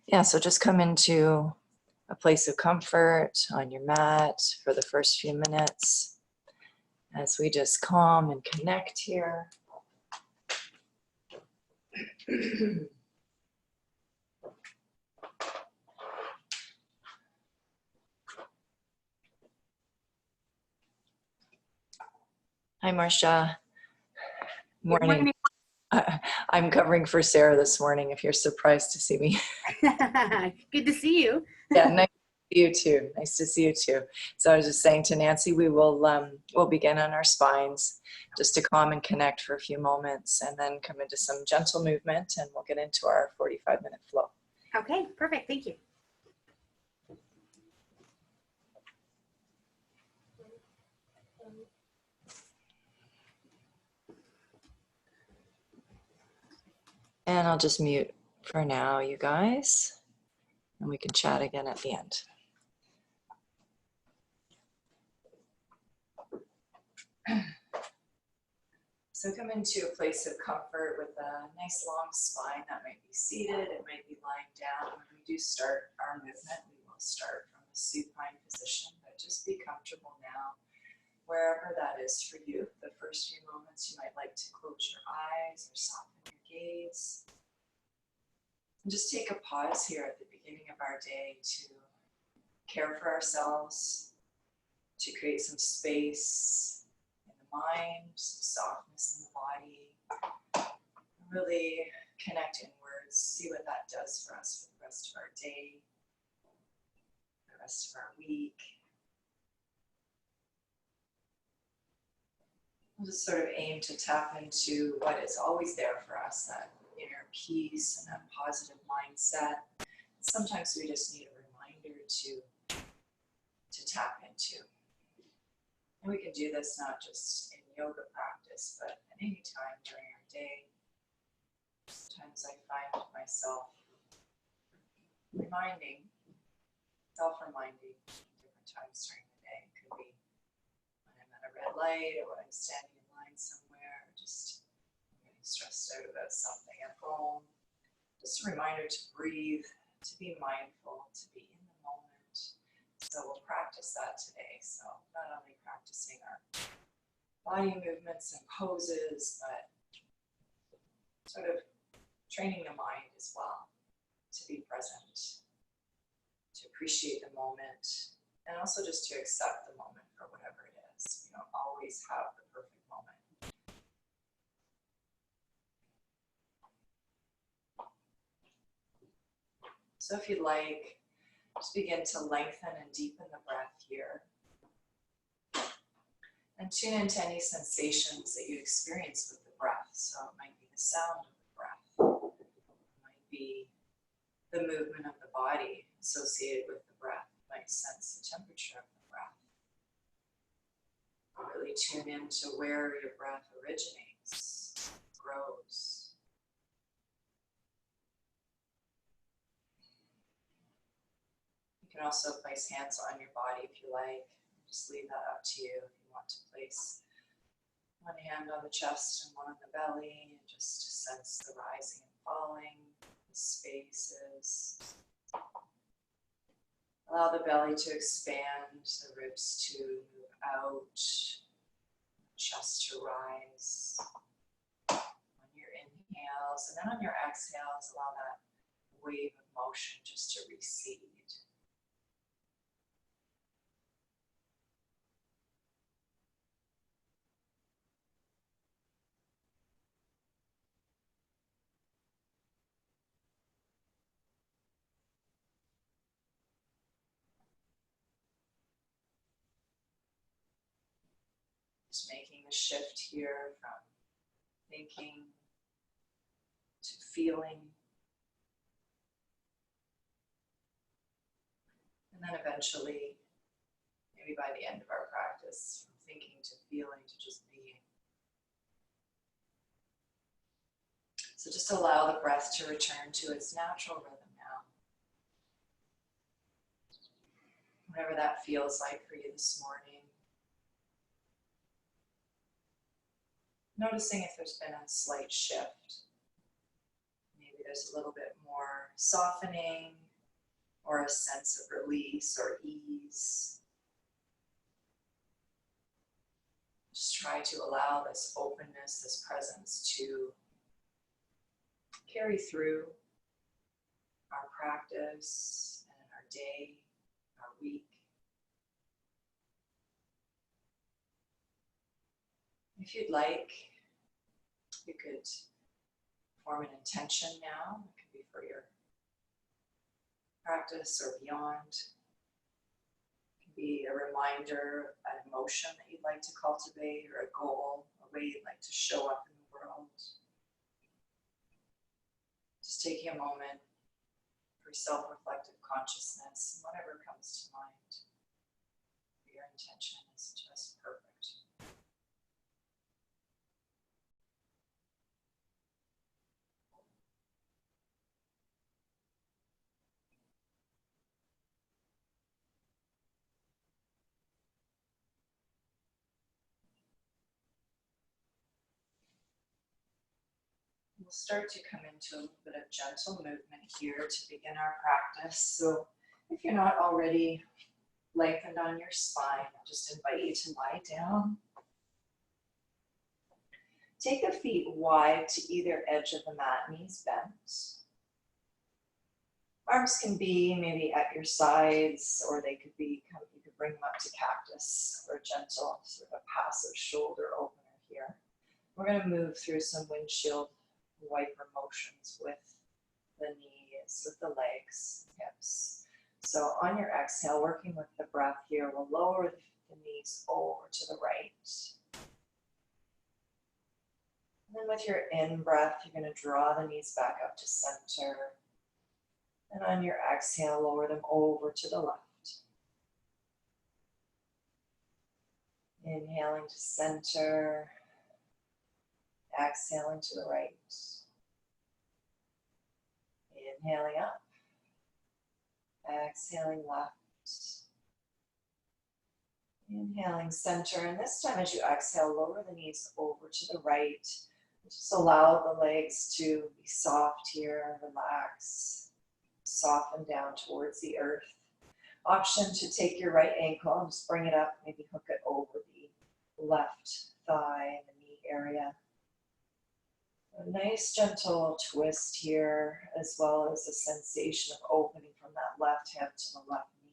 Yeah, so just come into a place of comfort on your mat for the first few minutes as we just calm and connect here. Hi, Marcia. Morning. I'm covering for Sarah this morning, if you're surprised to see me. Good to see you. Yeah, nice to see you too. Nice to see you too. So I was just saying to Nancy, we'll begin on our spines just to calm and connect for a few moments and then come into some gentle movement and we'll get into our 45-minute flow. Okay, perfect. Thank you. And I'll just mute for now, you guys, and we can chat again at the end. So come into a place of comfort with a nice long spine. That might be seated, it might be lying down. When we do start our movement, we will start from a supine position, but just be comfortable now, wherever that is for you. The first few moments you might like to close your eyes or soften your gaze. And just take a pause here at the beginning of our day to care for ourselves, to create some space in the mind, some softness in the body, really connect inwards, see what that does for us for the rest of our day, the rest of our week. We'll just sort of aim to tap into what is always there for us, that inner peace and that positive mindset. Sometimes we just need a reminder to tap into. And we can do this not just in yoga practice, but at any time during our day. Sometimes I find myself self-reminding different times during the day. It could be when I'm at a red light or when I'm standing in line somewhere, or just getting stressed out about something at home. Just a reminder to breathe, to be mindful, to be in the moment. So we'll practice that today. So not only practicing our body movements and poses, but sort of training the mind as well to be present, to appreciate the moment, and also just to accept the moment for whatever it is. We don't always have the perfect moment. So if you'd like, just begin to lengthen and deepen the breath here. And tune into any sensations that you experience with the breath. So it might be the sound of the breath. It might be the movement of the body associated with the breath. You might sense the temperature of the breath. Really tune into where your breath originates, grows. You can also place hands on your body if you like. Just leave that up to you. If you want to place one hand on the chest and one on the belly, and just sense the rising and falling, the spaces. Allow the belly to expand, the ribs to move out, chest to rise. On your inhales, and then on your exhales, allow that wave of motion just to recede. Just making the shift here from thinking to feeling. And then eventually, maybe by the end of our practice, from thinking to feeling to just being. So just allow the breath to return to its natural rhythm now. Whatever that feels like for you this morning. Noticing if there's been a slight shift. Maybe there's a little bit more softening or a sense of release or ease. Just try to allow this openness, this presence to carry through our practice and our day, our week. If you'd like, you could form an intention now. It could be for your practice or beyond. It could be a reminder, an emotion that you'd like to cultivate, or a goal, a way you'd like to show up in the world. Just taking a moment for self-reflective consciousness, and whatever comes to mind. Your intention is just perfect. We'll start to come into a little bit of gentle movement here to begin our practice. So if you're not already lengthened on your spine, I'll just invite you to lie down. Take the feet wide to either edge of the mat, knees bent. Arms can be maybe at your sides, or they could be, you could bring them up to cactus for a gentle sort of a passive shoulder opener here. We're going to move through some windshield wiper motions with the knees, with the legs, hips. So on your exhale, working with the breath here, we'll lower the knees over to the right. And then with your in-breath, you're going to draw the knees back up to center. And on your exhale, lower them over to the left. Inhaling to center. Exhaling to the right. Inhaling up. Exhaling left. Inhaling center. And this time as you exhale, lower the knees over to the right. Just allow the legs to be soft here, relax, soften down towards the earth. Option to take your right ankle and just bring it up, maybe hook it over the left thigh and the knee area. A nice gentle twist here, as well as a sensation of opening from that left hip to the left knee.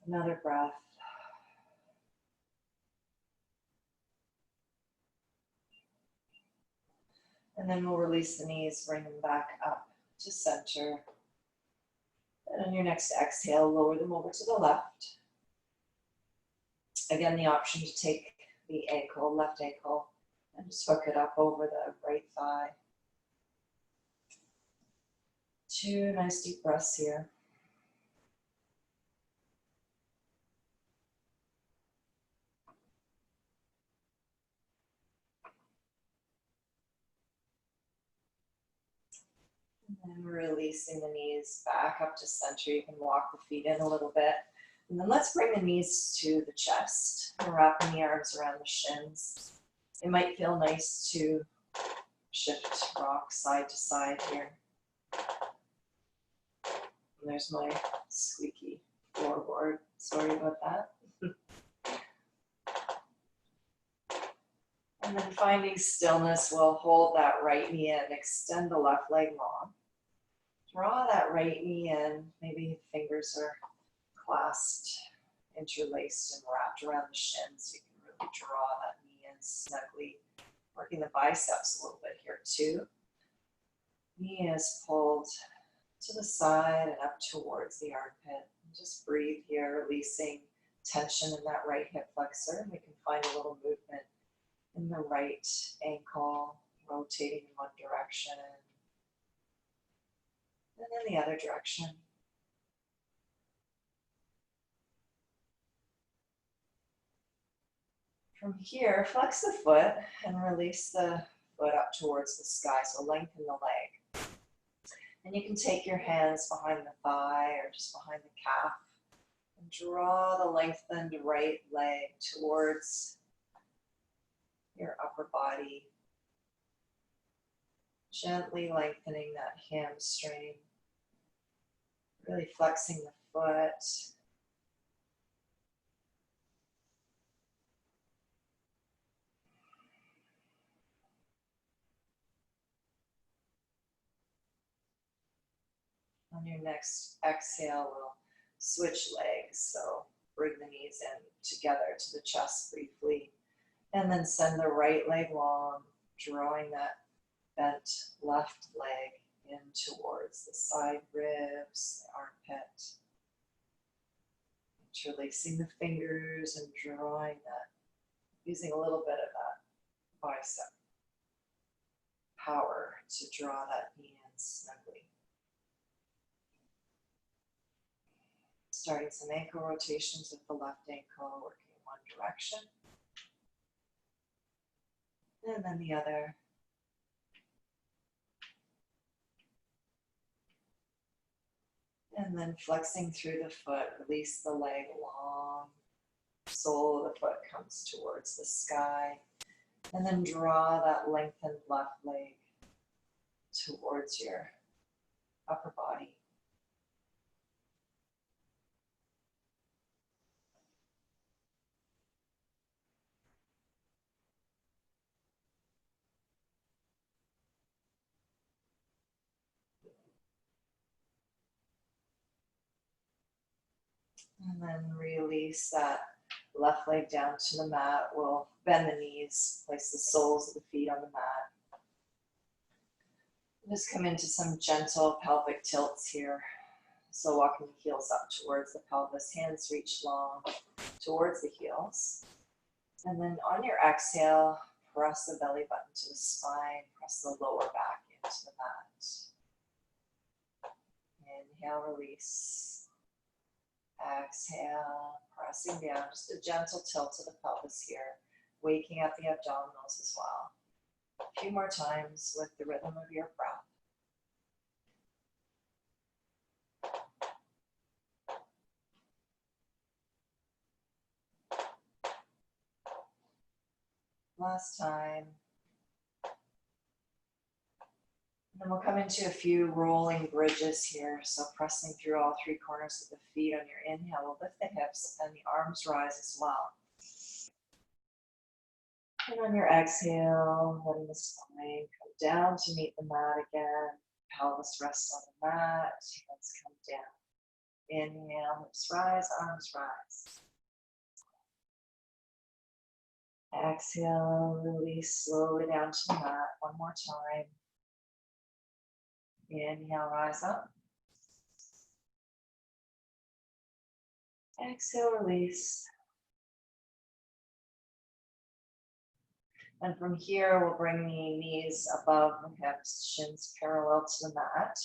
Another breath. And then we'll release the knees, bring them back up to center. And on your next exhale, lower them over to the left. Again, the option to take the ankle, left ankle, and just hook it up over the right thigh. 2 nice deep breaths here. And releasing the knees back up to center. You can walk the feet in a little bit. And then let's bring the knees to the chest and wrapping the arms around the shins. It might feel nice to shift rock side to side here. And there's my squeaky floorboard. Sorry about that. And then finding stillness, we'll hold that right knee in, extend the left leg long. Draw that right knee in, maybe fingers are clasped, interlaced and wrapped around the shins. You can really draw that knee in snugly, working the biceps a little bit here too. Knee is pulled to the side and up towards the armpit. And just breathe here, releasing tension in that right hip flexor. We can find a little movement in the right ankle, rotating in one direction, and then the other direction. From here, flex the foot and release the foot up towards the sky, so lengthen the leg. And you can take your hands behind the thigh or just behind the calf and draw the lengthened right leg towards your upper body. Gently lengthening that hamstring, really flexing the foot. On your next exhale, we'll switch legs. So bring the knees in together to the chest briefly, and then send the right leg long, drawing that bent left leg in towards the side ribs, the armpit. Interlacing the fingers and drawing that, using a little bit of that bicep power to draw that knee in snugly. Starting some ankle rotations with the left ankle, working in one direction. And then the other. And then flexing through the foot, release the leg long. Sole of the foot comes towards the sky. And then draw that lengthened left leg towards your upper body. And then release that left leg down to the mat. We'll bend the knees, place the soles of the feet on the mat. Just come into some gentle pelvic tilts here. So walking the heels up towards the pelvis, hands reach long towards the heels. And then on your exhale, press the belly button to the spine, press the lower back into the mat. Inhale, release. Exhale, pressing down, just a gentle tilt to the pelvis here, waking up the abdominals as well. A few more times with the rhythm of your breath. Last time. And then we'll come into a few rolling bridges here. So pressing through all three corners of the feet on your inhale. We'll lift the hips and the arms rise as well. And on your exhale, letting the spine come down to meet the mat again. Pelvis rests on the mat. Hands come down. Inhale, hips rise, arms rise. Exhale, release slowly down to the mat. One more time. Inhale, rise up. Exhale, release. And from here, we'll bring the knees above the hips, shins parallel to the mat.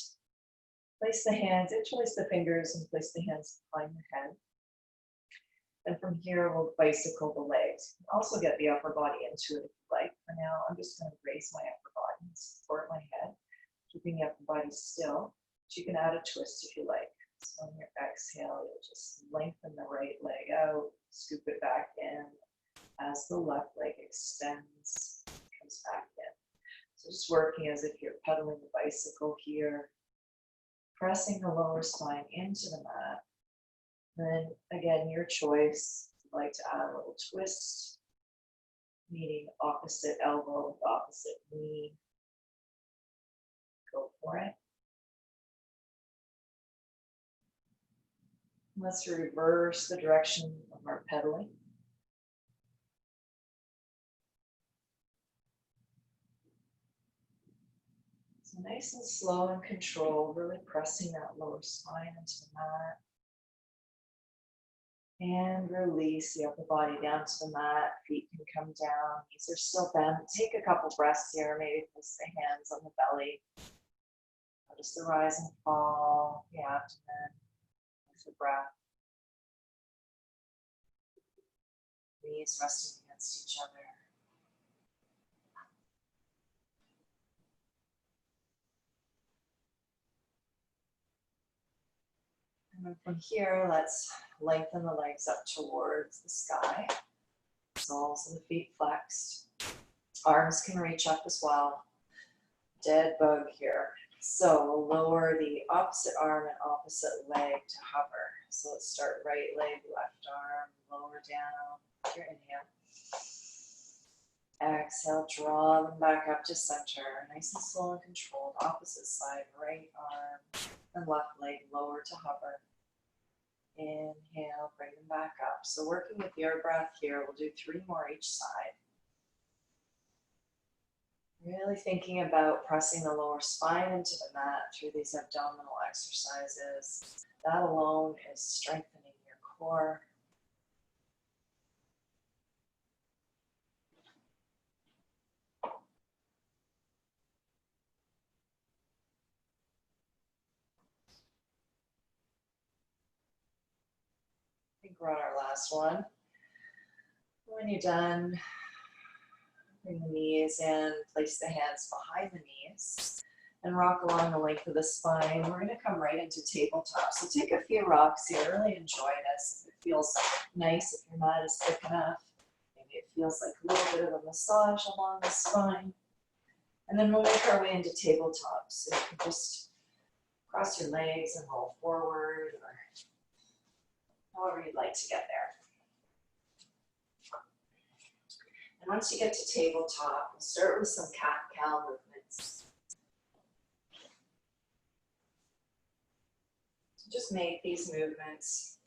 Place the hands, interlace the fingers, and place the hands behind the head. And from here, we'll bicycle the legs. Also get the upper body into it if you like. For now, I'm just going to raise my upper body and support my head, keeping the upper body still. But you can add a twist if you like. So on your exhale, you'll just lengthen the right leg out, scoop it back in as the left leg extends, comes back in. So just working as if you're pedaling the bicycle here, pressing the lower spine into the mat. Then again, your choice. If you'd like to add a little twist, meeting opposite elbow with opposite knee. Go for it. Let's reverse the direction of our pedaling. So nice and slow and controlled, really pressing that lower spine into the mat. And release the upper body down to the mat. Feet can come down. Knees are still bent. Take a couple breaths here. Maybe place the hands on the belly. Notice the rise and fall, the abdomen, with the breath. Knees resting against each other. And then from here, let's lengthen the legs up towards the sky. Soles of the feet flexed. Arms can reach up as well. dead bug here. So lower the opposite arm and opposite leg to hover. So let's start right leg, left arm, lower down. Your inhale. Exhale, draw them back up to center. Nice and slow and controlled. Opposite side, right arm and left leg lower to hover. Inhale, bring them back up. So working with your breath here, we'll do 3 more each side. Really thinking about pressing the lower spine into the mat through these abdominal exercises. That alone is strengthening your core. I think we're on our last one. When you're done, bring the knees in, place the hands behind the knees, and rock along the length of the spine. We're going to come right into tabletop. So take a few rocks here. Really enjoy this. If it feels nice, if your mat is thick enough. Maybe it feels like a little bit of a massage along the spine. And then we'll make our way into tabletop. So you can just cross your legs and roll forward, or however you'd like to get there. And once you get to tabletop, we'll start with some cat-cow movements. So just make these movements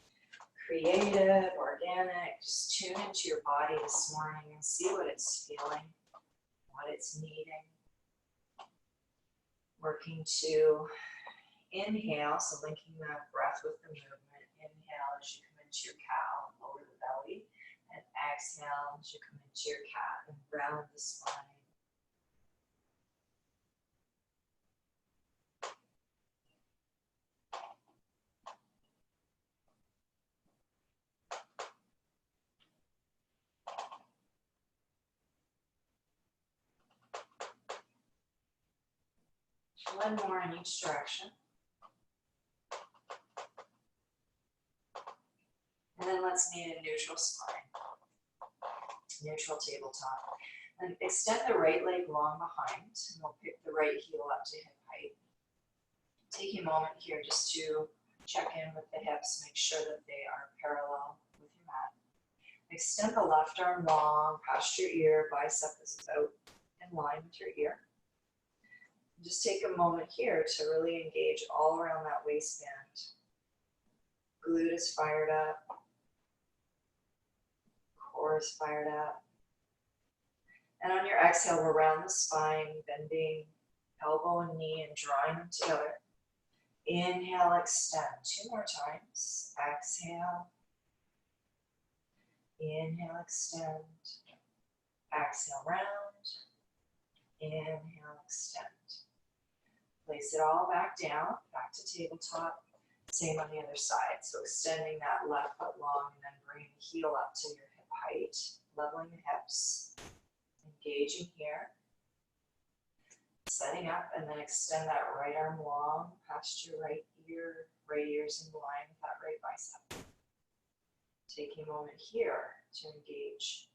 creative, organic. Just tune into your body this morning and see what it's feeling, what it's needing. Working to inhale, so linking the breath with the movement. Inhale as you come into your cow, lower the belly. And exhale as you come into your cat and round the spine. One more in each direction. And then let's meet a neutral spine. Neutral tabletop. And extend the right leg long behind, and we'll pick the right heel up to hip height. Take a moment here just to check in with the hips, make sure that they are parallel with your mat. Extend the left arm long past your ear, bicep is about in line with your ear. Just take a moment here to really engage all around that waistband. Glute is fired up. Core is fired up. And on your exhale, we'll round the spine, bending elbow and knee and drawing them together. Inhale, extend. 2 more times. Exhale. Inhale, extend. Exhale, round. Inhale, extend. Place it all back down, back to tabletop. Same on the other side. So extending that left foot long and then bringing the heel up to your hip height. Leveling the hips. Engaging here. Setting up and then extend that right arm long past your right ear. Right ear's in line with that right bicep. Taking a moment here to engage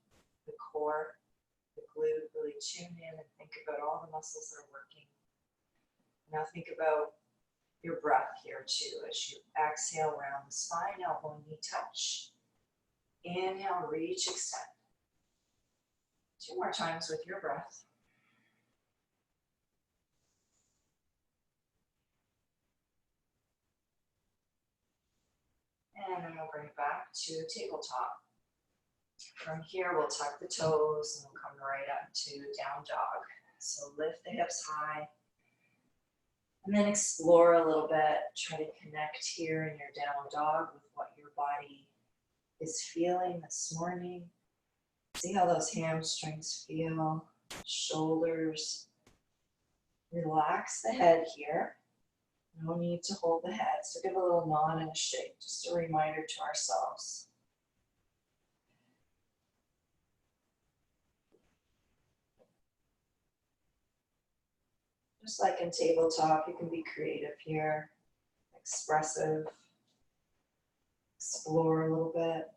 the core, the glute, really tune in and think about all the muscles that are working. Now think about your breath here too. As you exhale, round the spine, elbow and knee touch. Inhale, reach, extend. 2 more times with your breath. And then we'll bring it back to tabletop. From here, we'll tuck the toes and we'll come right up to down dog. So lift the hips high. And then explore a little bit. Try to connect here in your down dog with what your body is feeling this morning. See how those hamstrings feel, shoulders. Relax the head here. No need to hold the head. So give a little nod and a shake. Just a reminder to ourselves. Just like in tabletop, you can be creative here, expressive, explore a little bit.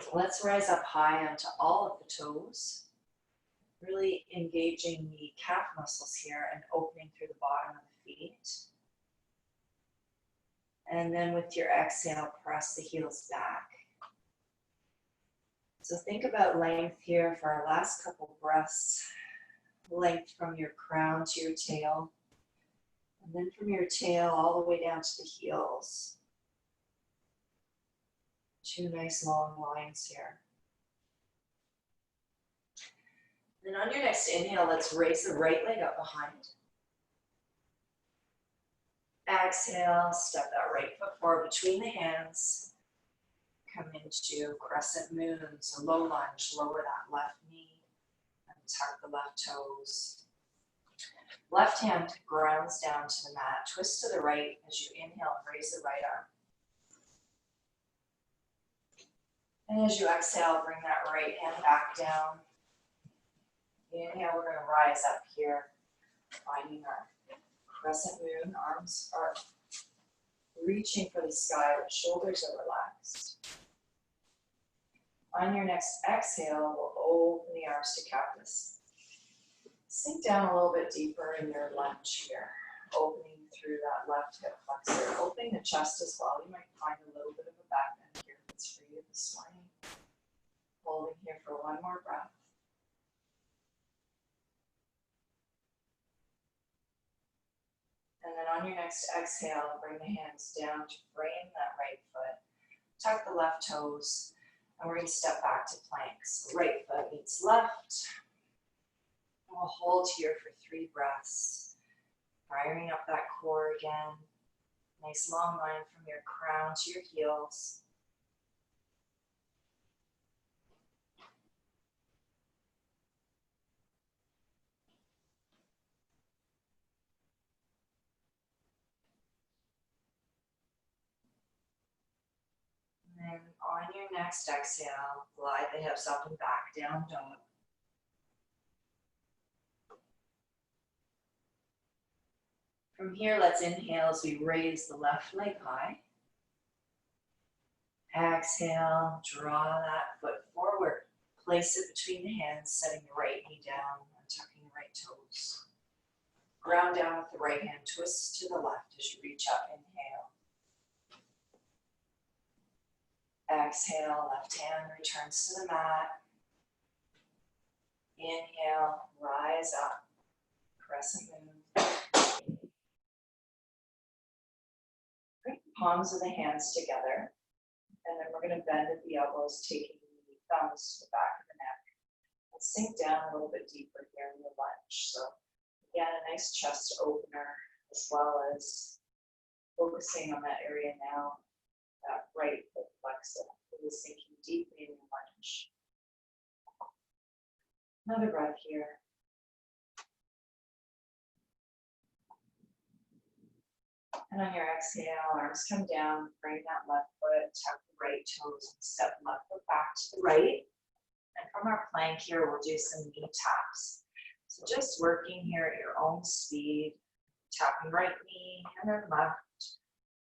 So let's rise up high onto all of the toes, really engaging the calf muscles here and opening through the bottom of the feet. And then with your exhale, press the heels back. So think about length here for our last couple breaths. Length from your crown to your tail. And then from your tail all the way down to the heels. Two nice long lines here. Then on your next inhale, let's raise the right leg up behind. Exhale, step that right foot forward between the hands. Come into crescent moon, so low lunge, lower that left knee and tuck the left toes. Left hand grounds down to the mat, twist to the right as you inhale and raise the right arm. And as you exhale, bring that right hand back down. Inhale, we're going to rise up here, finding our crescent moon. Arms are reaching for the sky, but shoulders are relaxed. On your next exhale, we'll open the arms to cactus. Sink down a little bit deeper in your lunge here, opening through that left hip flexor, opening the chest as well. You might find a little bit of a back bend here if it's for you this morning. Holding here for one more breath. And then on your next exhale, bring the hands down to frame that right foot. Tuck the left toes, and we're going to step back to planks. So right foot meets left. And we'll hold here for 3 breaths. Firing up that core again. Nice long line from your crown to your heels. And then on your next exhale, glide the hips up and back, down dog. From here, let's inhale as we raise the left leg high. Exhale, draw that foot forward. Place it between the hands, setting the right knee down and tucking the right toes. Ground down with the right hand, twist to the left as you reach up, inhale. Exhale, left hand returns to the mat. Inhale, rise up, crescent moon. Bring the palms of the hands together, and then we're going to bend at the elbows, taking the thumbs to the back of the neck. And sink down a little bit deeper here in the lunge. So again, a nice chest opener, as well as focusing on that area now, that right foot flexor, really sinking deeply in the lunge. Another breath here. And on your exhale, arms come down, bring that left foot, tuck the right toes, and step left foot back to the right. And from our plank here, we'll do some knee taps. So just working here at your own speed, tapping right knee, and then left,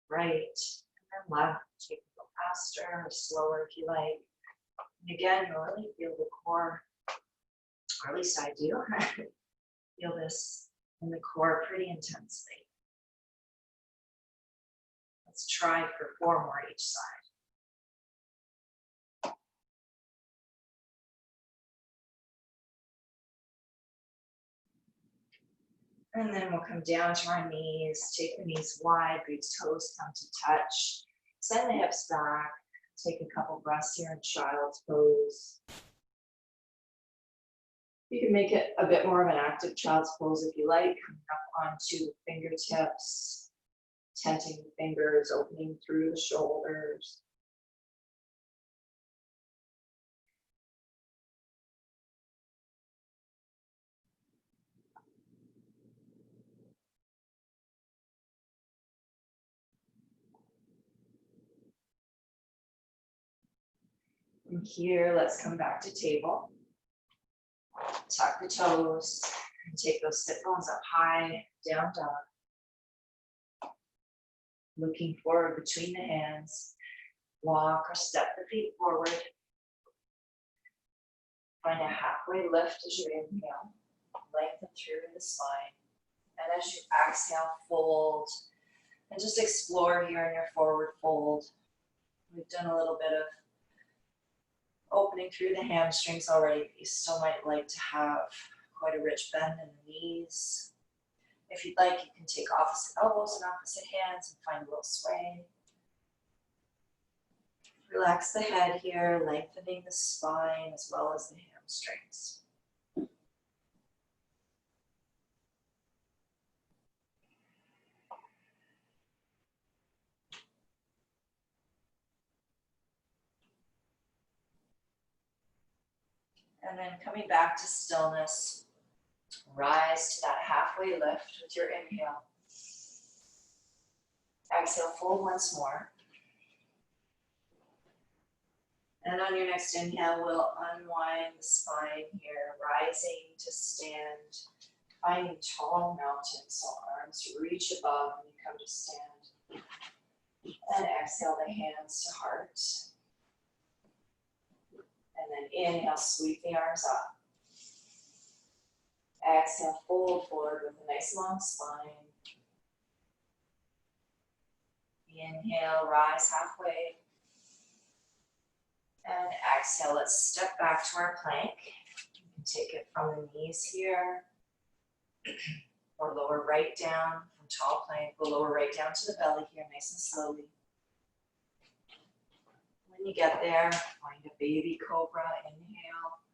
right, and then left. You can go faster or slower if you like. And again, you'll really feel the core, or at least I do, feel this in the core pretty intensely. Let's try for 4 more each side. And then we'll come down to our knees, take the knees wide, boots, toes come to touch. Send the hips back. Take a couple breaths here in child's pose. You can make it a bit more of an active child's pose if you like, coming up onto the fingertips, tenting the fingers, opening through the shoulders. From here, let's come back to table. Tuck the toes and take those sit bones up high, down dog. Looking forward between the hands. Walk or step the feet forward. Find a halfway lift as you inhale, lengthen through the spine. And as you exhale, fold. And just explore here in your forward fold. We've done a little bit of opening through the hamstrings already, but you still might like to have quite a rich bend in the knees. If you'd like, you can take opposite elbows and opposite hands and find a little sway. Relax the head here, lengthening the spine as well as the hamstrings. And then coming back to stillness, rise to that halfway lift with your inhale. Exhale, fold once more. And on your next inhale, we'll unwind the spine here, rising to stand, finding tall mountain, so arms reach above and you come to stand. And exhale the hands to heart. And then inhale, sweep the arms up. Exhale, fold forward with a nice long spine. Inhale, rise halfway. And exhale, let's step back to our plank. You can take it from the knees here, or lower right down from tall plank. We'll lower right down to the belly here, nice and slowly. When you get there, find a baby cobra, inhale.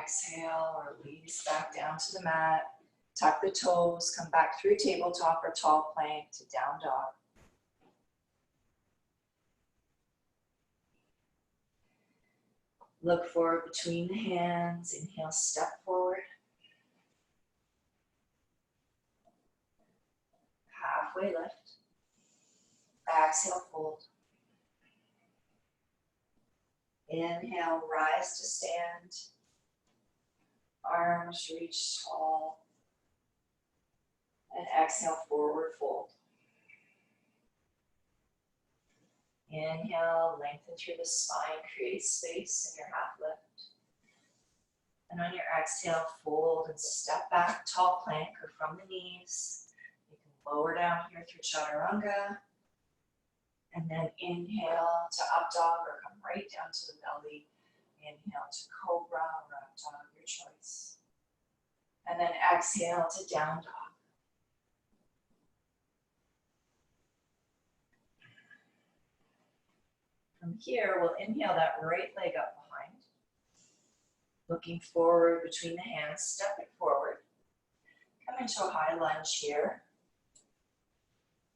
Exhale, release back down to the mat. Tuck the toes, come back through tabletop or tall plank to down dog. Look forward between the hands. Inhale, step forward. Halfway lift. Exhale, fold. Inhale, rise to stand. Arms reach tall. And exhale, forward fold. Inhale, lengthen through the spine, create space in your half lift. And on your exhale, fold and step back, tall plank or from the knees. You can lower down here through chaturanga. And then inhale to up dog or come right down to the belly. Inhale to cobra or up dog, your choice. And then exhale to down dog. From here, we'll inhale that right leg up behind. Looking forward between the hands, step it forward. Come into a high lunge here.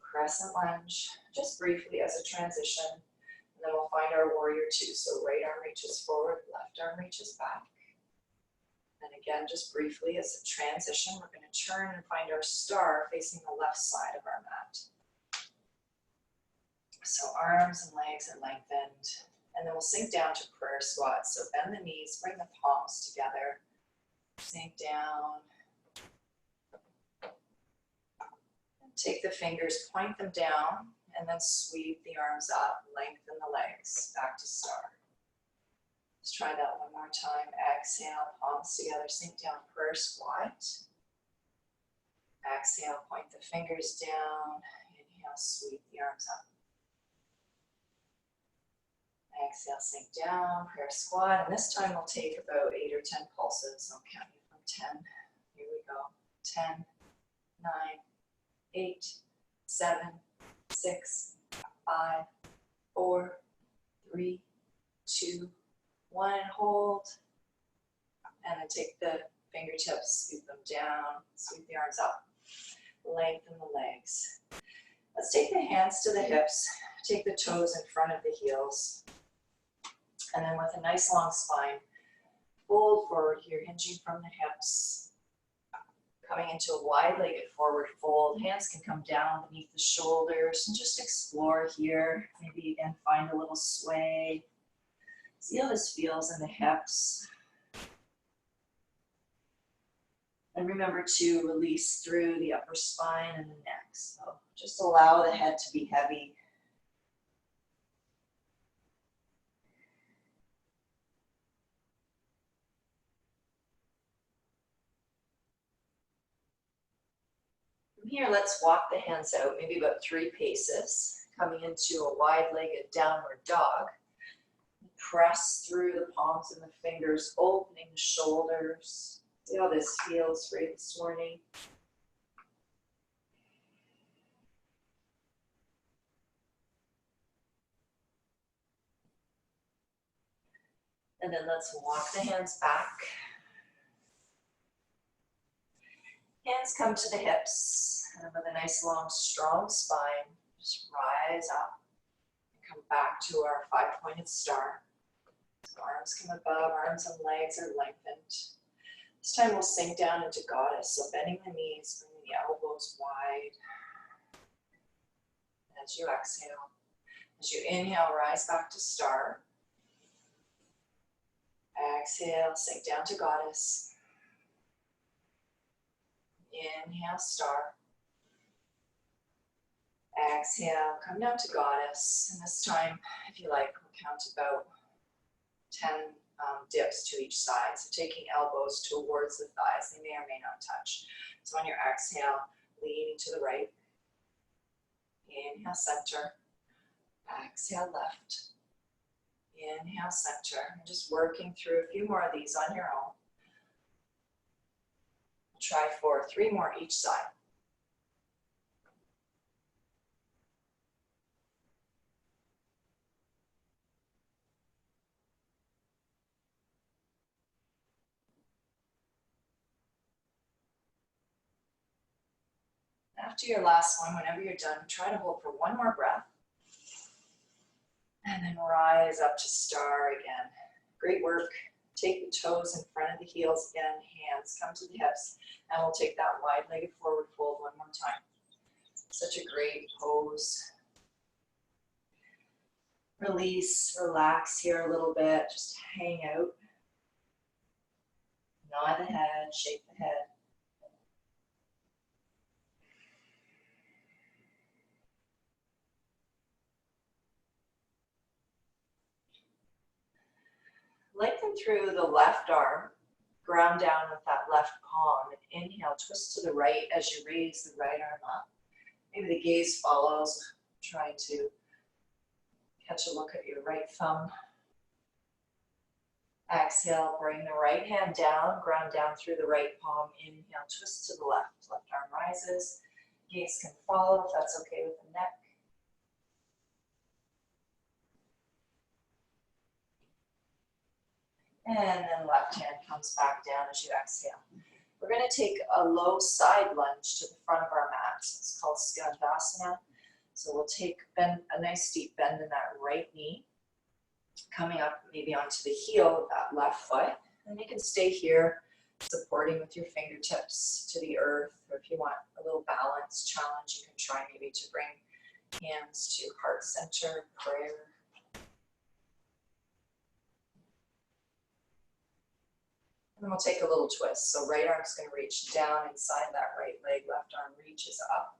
Crescent lunge, just briefly as a transition. And then we'll find our warrior two. So right arm reaches forward, left arm reaches back. And again, just briefly as a transition, we're going to turn and find our star facing the left side of our mat. So arms and legs are lengthened. And then we'll sink down to prayer squat. So bend the knees, bring the palms together. Sink down. And take the fingers, point them down, and then sweep the arms up, lengthen the legs, back to star. Let's try that one more time. Exhale, palms together, sink down, prayer squat. Exhale, point the fingers down. Inhale, sweep the arms up. Exhale, sink down, prayer squat. And this time we'll take about 8 or 10 pulses. I'll count you from 10. Here we go. 10, 9, 8, 7, 6, 5, 4, 3, 2, 1. Hold. And then take the fingertips, scoop them down, sweep the arms up. Lengthen the legs. Let's take the hands to the hips. Take the toes in front of the heels. And then with a nice long spine, fold forward here, hinging from the hips. Coming into a wide-legged forward fold. Hands can come down beneath the shoulders and just explore here. Maybe again, find a little sway. See how this feels in the hips. And remember to release through the upper spine and the neck. So just allow the head to be heavy. From here, let's walk the hands out, maybe about 3 paces, coming into a wide-legged downward dog. Press through the palms and the fingers, opening the shoulders. See how this feels for you this morning. And then let's walk the hands back. Hands come to the hips, and with a nice long strong spine, just rise up and come back to our 5-pointed star. So arms come above, arms and legs are lengthened. This time we'll sink down into goddess, so bending the knees, bringing the elbows wide. As you exhale, as you inhale, rise back to star. Exhale, sink down to goddess. Inhale, star. Exhale, come down to goddess. And this time, if you like, we'll count about 10 dips to each side. So taking elbows towards the thighs, they may or may not touch. So on your exhale, leaning to the right. Inhale, center. Exhale, left. Inhale, center. And just working through a few more of these on your own. We'll try for 3 more each side. After your last one, whenever you're done, try to hold for 1 more breath. And then rise up to star again. Great work. Take the toes in front of the heels again. Hands come to the hips. And we'll take that wide-legged forward fold 1 more time. Such a great pose. Release, relax here a little bit. Just hang out. Nod the head, shake the head. Lengthen through the left arm, ground down with that left palm, and inhale, twist to the right as you raise the right arm up. Maybe the gaze follows, try to catch a look at your right thumb. Exhale, bring the right hand down, ground down through the right palm, inhale, twist to the left. Left arm rises, gaze can follow if that's okay with the neck. And then left hand comes back down as you exhale. We're going to take a low side lunge to the front of our mat. So it's called Skandasana. So we'll take a nice deep bend in that right knee, coming up maybe onto the heel of that left foot. And you can stay here, supporting with your fingertips to the earth. Or if you want a little balance challenge, you can try maybe to bring hands to heart center, prayer. And then we'll take a little twist. So right arm's going to reach down inside that right leg, left arm reaches up.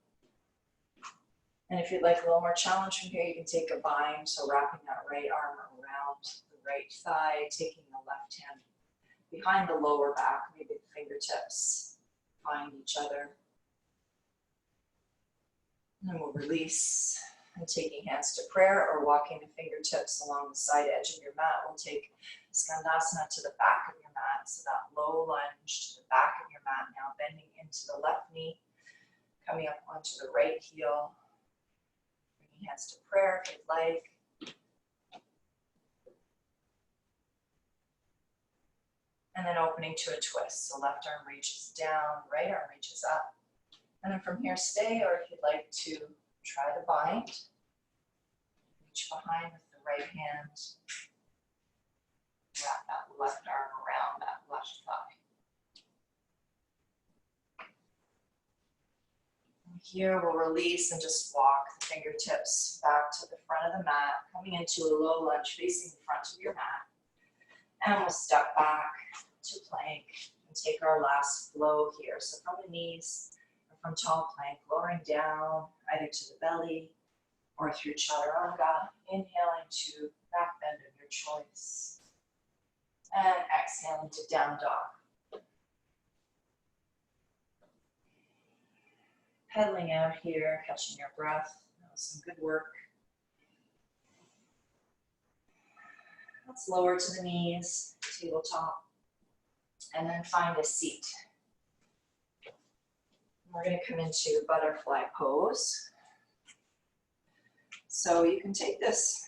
And if you'd like a little more challenge from here, you can take a bind. So wrapping that right arm around the right thigh, taking the left hand behind the lower back, maybe the fingertips find each other. And then we'll release and taking hands to prayer or walking the fingertips along the side edge of your mat. We'll take Skandasana to the back of your mat. So that low lunge to the back of your mat now, bending into the left knee, coming up onto the right heel. Bringing hands to prayer if you'd like. And then opening to a twist. So left arm reaches down, right arm reaches up. And then from here, stay, or if you'd like to try the bind, reach behind with the right hand. Wrap that left arm around that left thigh. And here we'll release and just walk the fingertips back to the front of the mat, coming into a low lunge facing the front of your mat. And we'll step back to plank and take our last flow here. So from the knees, or from tall plank, lowering down either to the belly or through chaturanga, inhaling to back bend of your choice. And exhaling to down dog. pedaling out here, catching your breath. That was some good work. Let's lower to the knees, tabletop, and then find a seat. We're going to come into butterfly pose. So you can take this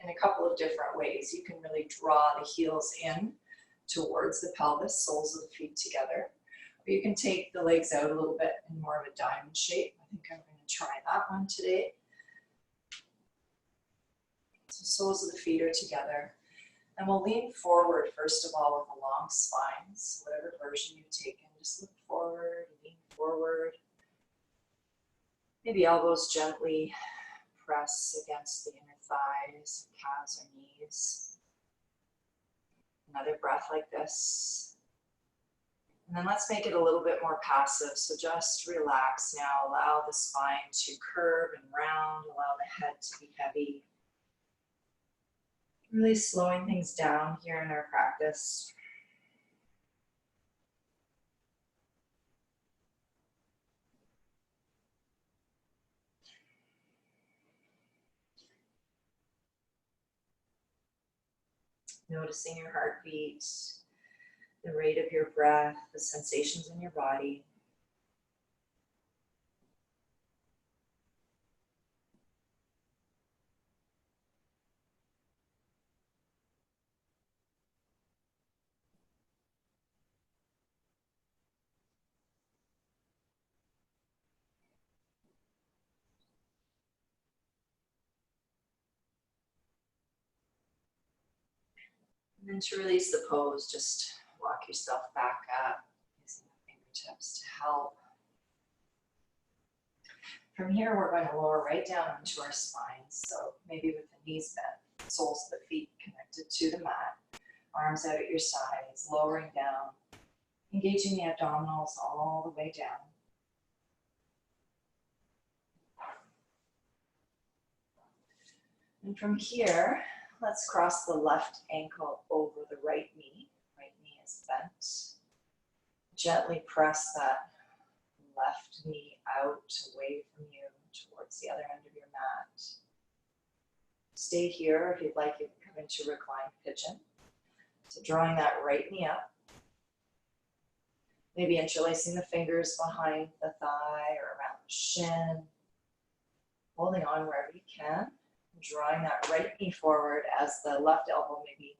in a couple of different ways. You can really draw the heels in towards the pelvis, soles of the feet together. Or you can take the legs out a little bit in more of a diamond shape. I think I'm going to try that one today. So soles of the feet are together. And we'll lean forward, first of all, with a long spine. So whatever version you've taken, just look forward, lean forward. Maybe elbows gently press against the inner thighs, calves, or knees. Another breath like this. And then let's make it a little bit more passive. So just relax now. Allow the spine to curve and round. Allow the head to be heavy. Really slowing things down here in our practice. Noticing your heartbeat, the rate of your breath, the sensations in your body. And then to release the pose, just walk yourself back up, using the fingertips to help. From here, we're going to lower right down into our spines. So maybe with the knees bent, soles of the feet connected to the mat, arms out at your sides, lowering down, engaging the abdominals all the way down. And from here, let's cross the left ankle over the right knee. Right knee is bent. Gently press that left knee out away from you towards the other end of your mat. Stay here. If you'd like, you can come into reclined pigeon. So drawing that right knee up. Maybe interlacing the fingers behind the thigh or around the shin. Holding on wherever you can. Drawing that right knee forward as the left elbow maybe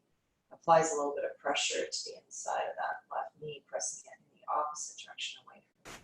applies a little bit of pressure to the inside of that left knee, pressing it in the opposite direction away from you.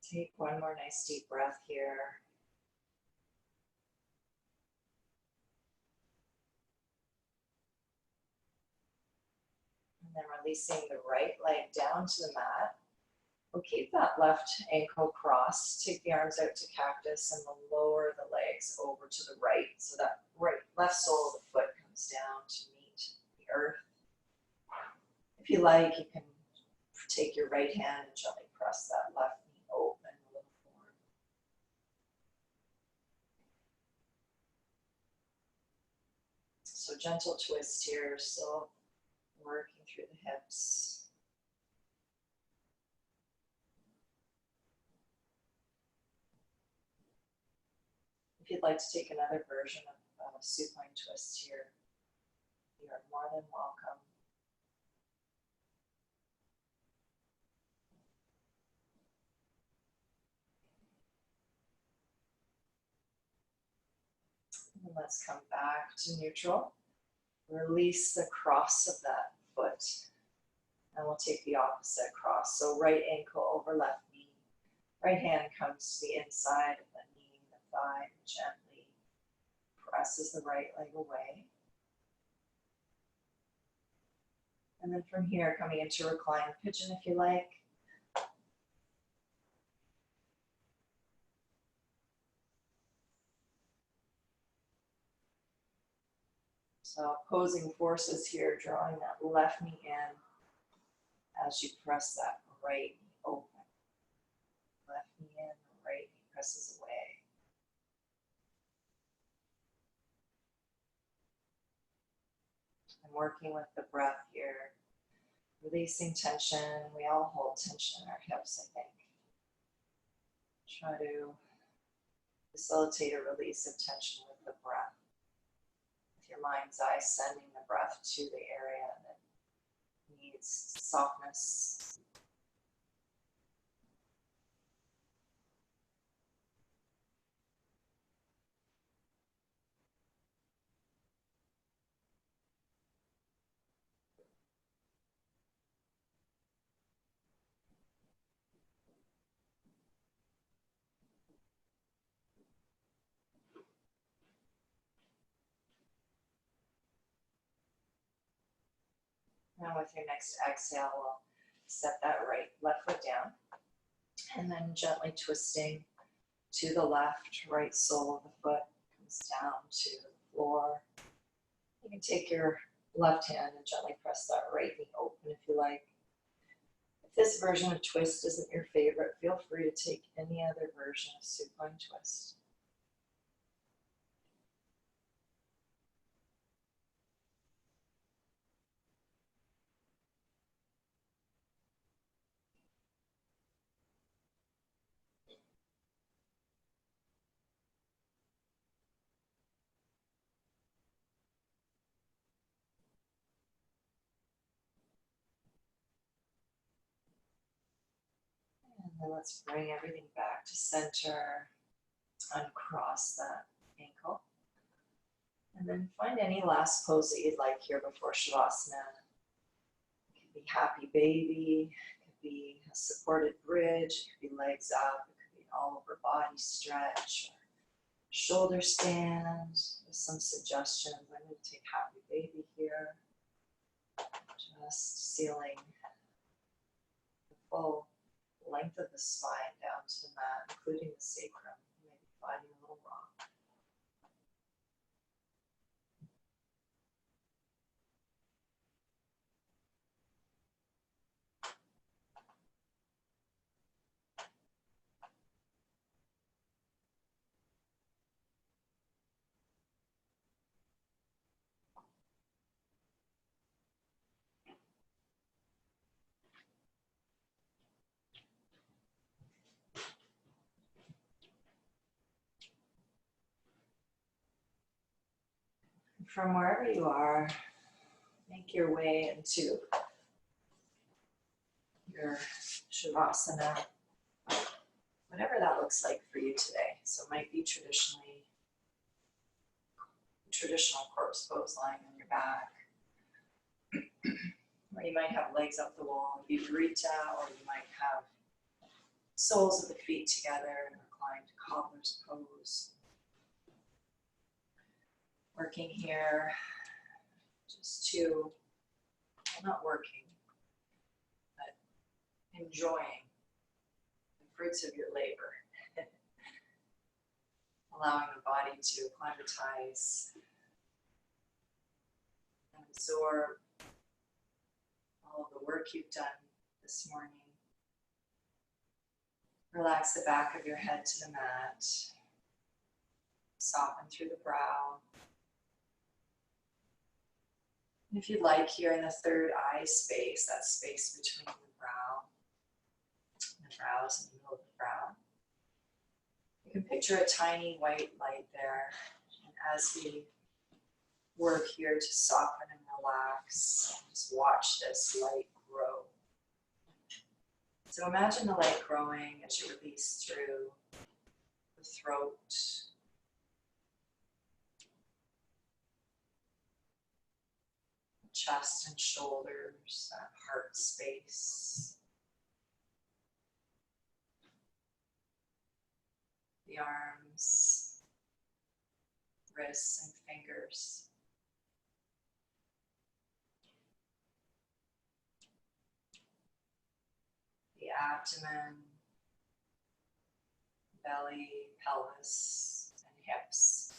Take one more nice deep breath here. And then releasing the right leg down to the mat. We'll keep that left ankle crossed. Take the arms out to cactus and we'll lower the legs over to the right. So that left sole of the foot comes down to meet the earth. If you like, you can take your right hand and gently press that left knee open a little forward. So gentle twist here, still working through the hips. If you'd like to take another version of supine twist here, you are more than welcome. And let's come back to neutral. Release the cross of that foot. And we'll take the opposite cross. So right ankle over left knee. Right hand comes to the inside of the knee, the thigh, and gently presses the right leg away. And then from here, coming into reclined pigeon if you like. So opposing forces here, drawing that left knee in as you press that right knee open. Left knee in, right knee presses away. I'm working with the breath here, releasing tension. We all hold tension in our hips, I think. Try to facilitate a release of tension with the breath. With your mind's eye sending the breath to the area that needs softness. Now with your next exhale, we'll set that left foot down and then gently twisting to the left, right sole of the foot comes down to the floor. You can take your left hand and gently press that right knee open if you like. If this version of twist isn't your favorite, feel free to take any other version of supine twist. And then let's bring everything back to center, uncross that ankle. And then find any last pose that you'd like here before Shavasana. It could be happy baby, it could be a supported bridge, it could be legs up, it could be an all over body stretch, or shoulder stand with some suggestions. I'm going to take happy baby here. Just sealing the full length of the spine down to the mat, including the sacrum. Maybe finding a little rock. From wherever you are, make your way into your Shavasana, whatever that looks like for you today. So it might be traditional corpse pose lying on your back, or you might have legs up the wall, viparita, or you might have soles of the feet together and reclined cobbler's pose. Working here just to, well, not working, but enjoying the fruits of your labor. Allowing the body to acclimatize and absorb all of the work you've done this morning. Relax the back of your head to the mat. Soften through the brow. And if you'd like, here in the third eye space, that space between the brows in the middle of the brow, you can picture a tiny white light there. And as we work here to soften and relax, just watch this light grow. So imagine the light growing as you release through the throat, chest and shoulders, that heart space, the arms, wrists and fingers. The abdomen, belly, pelvis, and hips.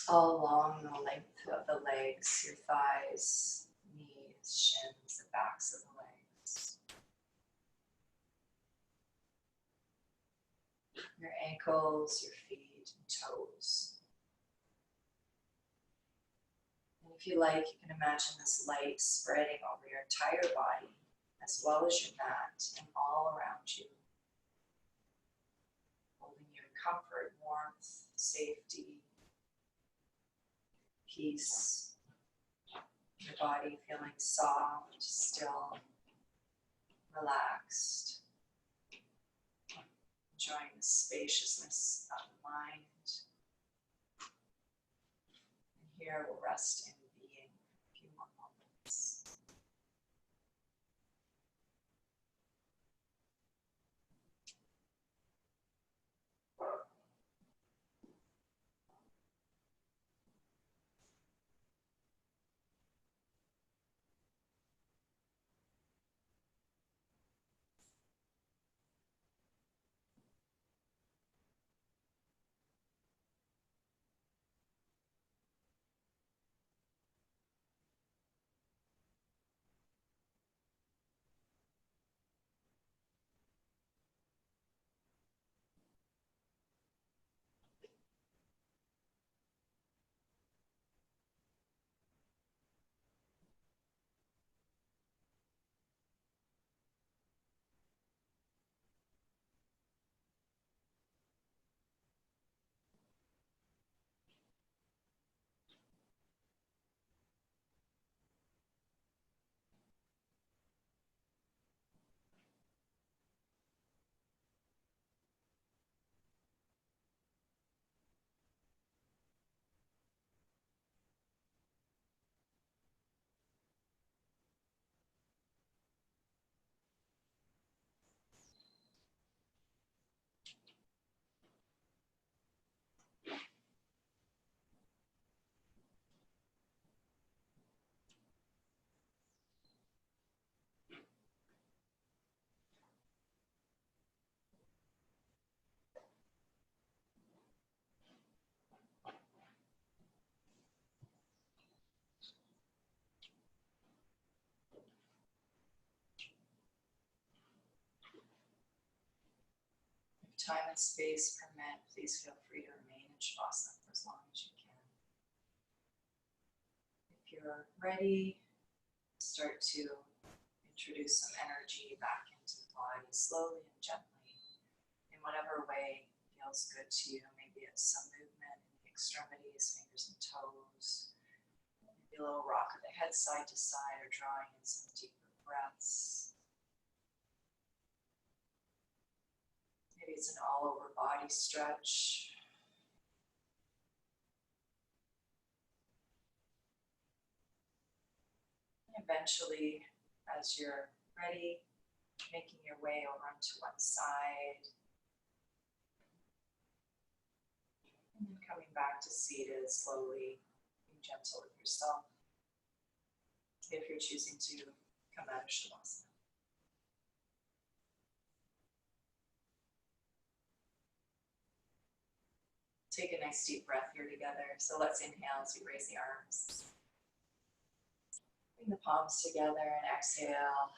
all along the length of the legs, your thighs, knees, shins, the backs of the legs, your ankles, your feet, and toes. And if you like, you can imagine this light spreading over your entire body, as well as your mat and all around you, holding you in comfort, warmth, safety, peace. Your body feeling soft, still, relaxed, enjoying the spaciousness of the mind. And here we'll rest in being for a few more moments. If time and space permit, please feel free to remain in Shavasana for as long as you can. If you're ready, start to introduce some energy back into the body slowly and gently in whatever way feels good to you. Maybe it's some movement in the extremities, fingers and toes. Maybe a little rock of the head side to side or drawing in some deeper breaths. Maybe it's an all over body stretch. And eventually, as you're ready, making your way over onto one side. And then coming back to seated slowly, being gentle with yourself. If you're choosing to come out of Shavasana. Take a nice deep breath here together. So let's inhale as we raise the arms. Bring the palms together and exhale.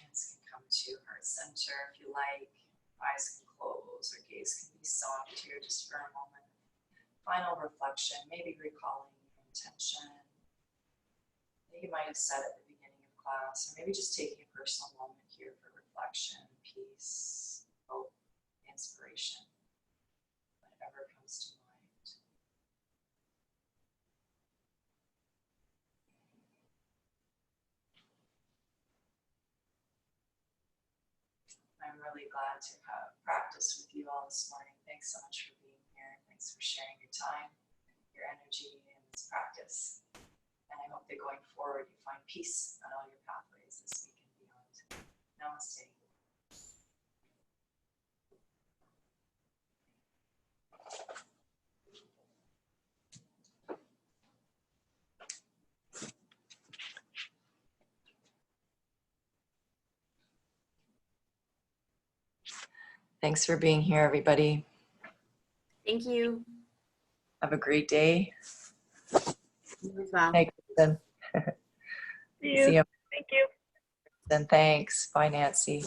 Hands can come to heart center if you like. Eyes can close or gaze can be soft here just for a moment. Final reflection, maybe recalling your intention that you might have said at the beginning of class, or maybe just taking a personal moment here for reflection, peace, hope, inspiration, whatever comes to mind. I'm really glad to have practiced with you all this morning. Thanks so much for being here. Thanks for sharing your time, your energy in this practice. And I hope that going forward you find peace on all your pathways this week and beyond. Namaste. Thanks for being here, everybody. Thank you. Have a great day. You as well. Hey, Kristen. See you. See you. Thank you. Then thanks. Bye, Nancy.